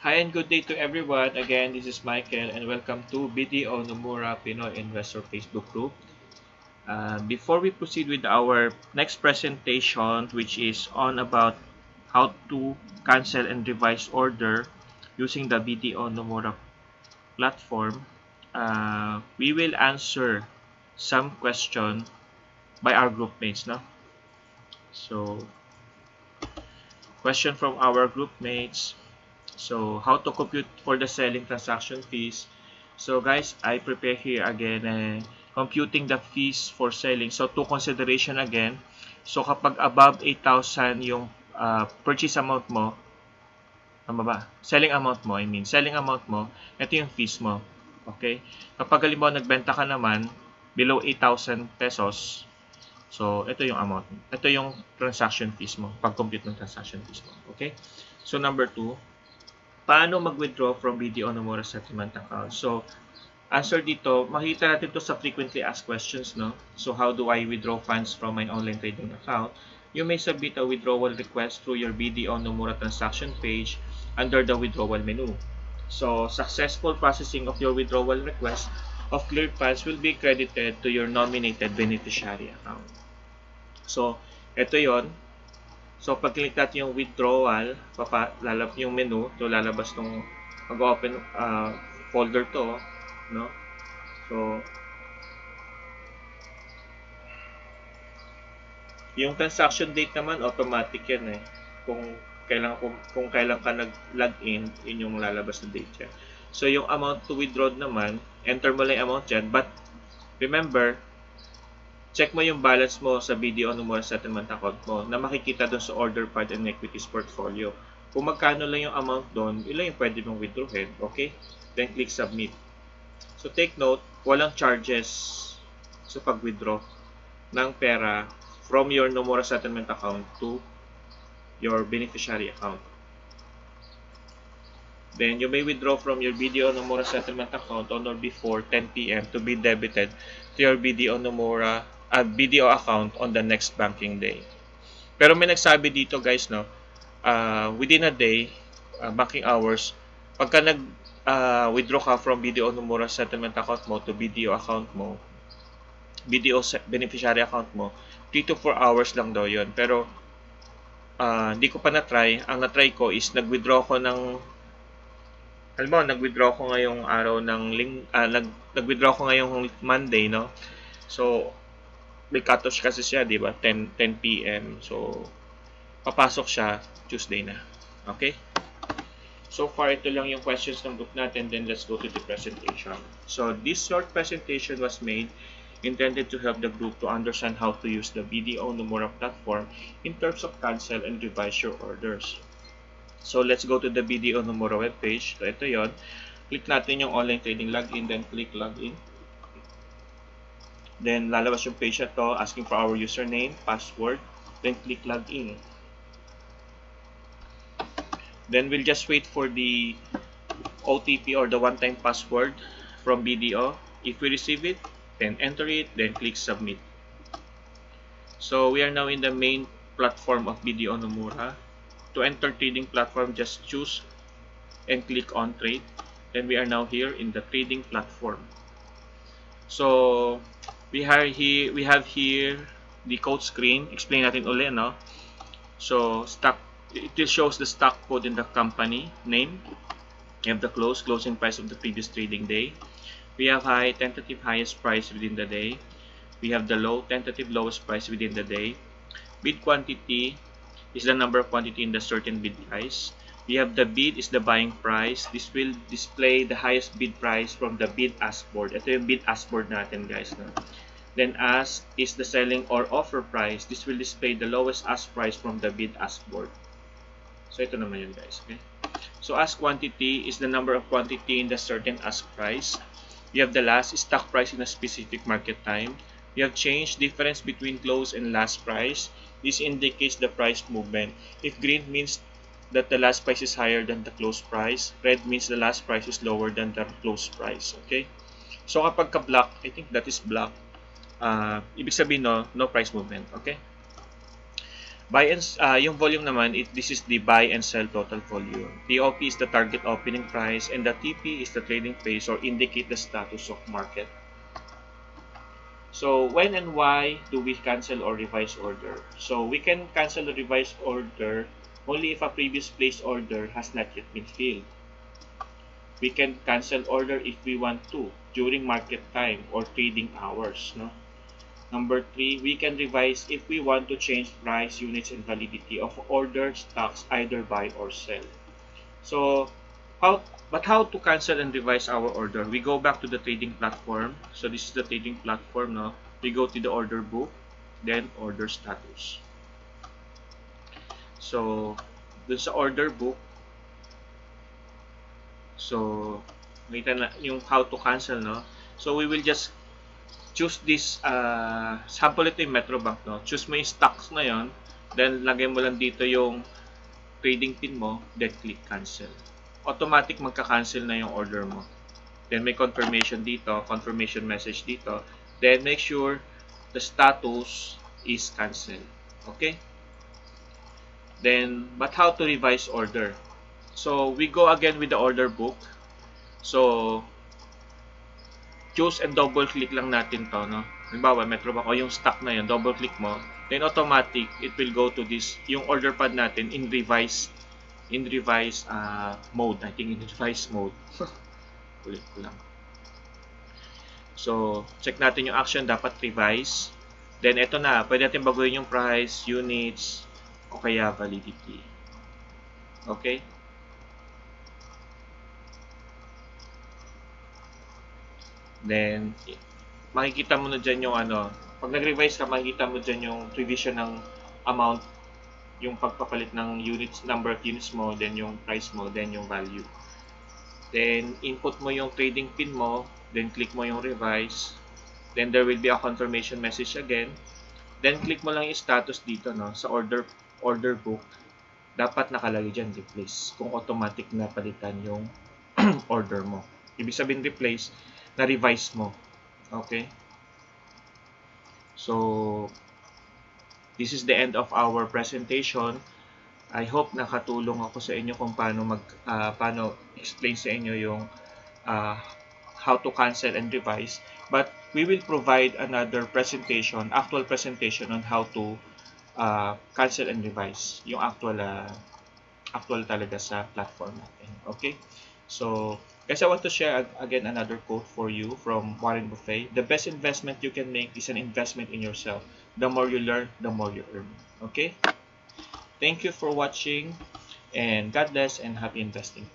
Hi and good day to everyone. Again, this is Michael and welcome to BDO Nomura Pinoy Investor Facebook Group. Before we proceed with our next presentation, which is on about how to cancel and revise order using the BDO Nomura platform, we will answer some question by our group mates. No? So, question from our group mates. So, how to compute for the selling transaction fees. So, guys, I prepare here again computing the fees for selling. So, to consideration again. So, kapag above 8,000 yung purchase amount mo, tama ba? Selling amount mo, selling amount mo, ito yung fees mo. Okay? Kapag halimbawa nagbenta ka naman below 8,000 pesos, so ito yung amount. Ito yung transaction fees mo, pag-compute ng transaction fees mo. Okay? So, number 2, paano mag-withdraw from BDO Nomura Settlement Account? So, answer dito, makita natin to sa frequently asked questions, no? So, how do I withdraw funds from my online trading account? You may submit a withdrawal request through your BDO Nomura transaction page under the withdrawal menu. So, successful processing of your withdrawal request of cleared funds will be credited to your nominated beneficiary account. So, ito yon. So, pag click natin yung withdrawal, lalabas yung menu, to lalabas tong mag-open folder to, no? So, yung transaction date naman, automatic yan eh. Kung kailan ka nag-login, yun yung lalabas na date yan. So, yung amount to withdraw naman, enter mo lang yung amount dyan. But, remember, check mo yung balance mo sa BDO Nomura Settlement Account mo na makikita doon sa Order Part and Equities Portfolio. Kung magkano lang yung amount doon, yun yung pwede mong withdrawin. Okay? Then click Submit. So take note, walang charges sa pag-withdraw ng pera from your Nomura Settlement Account to your beneficiary account. Then you may withdraw from your BDO Nomura Settlement Account on or before 10 p.m. to be debited to your BDO account on the next banking day. Pero may nagsabi dito guys, no, within a day, banking hours, pagka nag-withdraw ka from BDO Nomura settlement account mo to BDO account mo, BDO beneficiary account mo, 3 to 4 hours lang daw yon. Pero hindi ko pa na-try. Ang na-try ko is nag-withdraw ko ng nag-withdraw ko ngayong araw ng nag-withdraw ko ngayong Monday, no? So, may cut-off kasi siya, di ba? 10 p.m. So, papasok siya Tuesday na. Okay? So far, ito lang yung questions ng group natin. Then, let's go to the presentation. So, this short presentation was made intended to help the group to understand how to use the BDO Nomura platform in terms of cancel and revise your orders. So, let's go to the BDO Nomura webpage. So, ito yon. Click natin yung online trading login. Then, click login. Then, lalabas yung page na to asking for our username, password. Then, click login. Then, we'll just wait for the OTP or the one-time password from BDO. If we receive it, then enter it, then click submit. So, we are now in the main platform of BDO Nomura. To enter trading platform, just choose and click on trade. Then, we are now here in the trading platform. So, we have here the code screen. Explain natin ulit, no? So, it shows the stock code in the company name. We have the closing price of the previous trading day. We have high, tentative highest price within the day. We have the low, tentative lowest price within the day. Bid quantity is the number of quantity in the certain bid price. We have the bid is the buying price. This will display the highest bid price from the bid ask board. Ito yung bid ask board natin, guys. No? Then ask is the selling or offer price. This will display the lowest ask price from the bid ask board. So ito naman yun, guys. Okay? So ask quantity is the number of quantity in the certain ask price. We have the last stock price in a specific market time. We have change difference between close and last price. This indicates the price movement. If green means that the last price is higher than the close price, red means the last price is lower than the close price. Okay? So kapag ka-black, I think that is black. Ibig sabihin no price movement. Okay? Yung volume naman, this is the buy and sell total volume. TOP is the target opening price, and the TP is the trading phase or indicate the status of market. So when and why do we cancel or revise order? So we can cancel or revise order only if a previous placed order has not yet been filled. We can cancel order if we want to during market time or trading hours. No? Number 3, we can revise if we want to change price, units, and validity of ordered stocks, either buy or sell. So how to cancel and revise our order? We go back to the trading platform. So this is the trading platform. No? We go to the order book, then order status. So dun sa order book, so makita na yung how to cancel, no? So we will just choose this, sample ito yung Metrobank, no? Choose mo yung stocks na yon, then lagay mo lang dito yung trading pin mo, then click cancel. Automatic magka-cancel na yung order mo. Then may confirmation dito, confirmation message dito. Then make sure the status is cancel. Okay? Then, but how to revise order? So we go again with the order book. So choose and double click lang natin to, no? Halimbawa, Metrobank o yung stock na yun, double click mo, then automatic it will go to this, yung order pad natin in revise mode. I think in revise mode. Ulit ko lang. So check natin yung action, dapat revise. Then ito na, pwede natin baguhin yung price, units, o kaya validity. Okay? Then makikita mo na dyan yung pag nag-revise ka, makikita mo dyan yung revision ng amount, yung pagpapalit ng units, number of units mo, then yung price mo, then yung value. Then input mo yung trading pin mo, then click mo yung revise, then there will be a confirmation message again, then click mo lang yung status dito, no, sa order book. Dapat nakalagay dyan replace kung automatic na palitan yung order mo. Ibig sabihin replace, na-revise mo. Okay? So this is the end of our presentation. I hope nakatulong ako sa inyo kung paano explain sa inyo yung how to cancel and revise. But we will provide another presentation, actual presentation on how to cancel and revise, yung actual talaga sa platform natin. Okay? So guys, I want to share again another quote for you from Warren Buffett. The best investment you can make is an investment in yourself. The more you learn, the more you earn. Okay? Thank you for watching, and God bless and happy investing.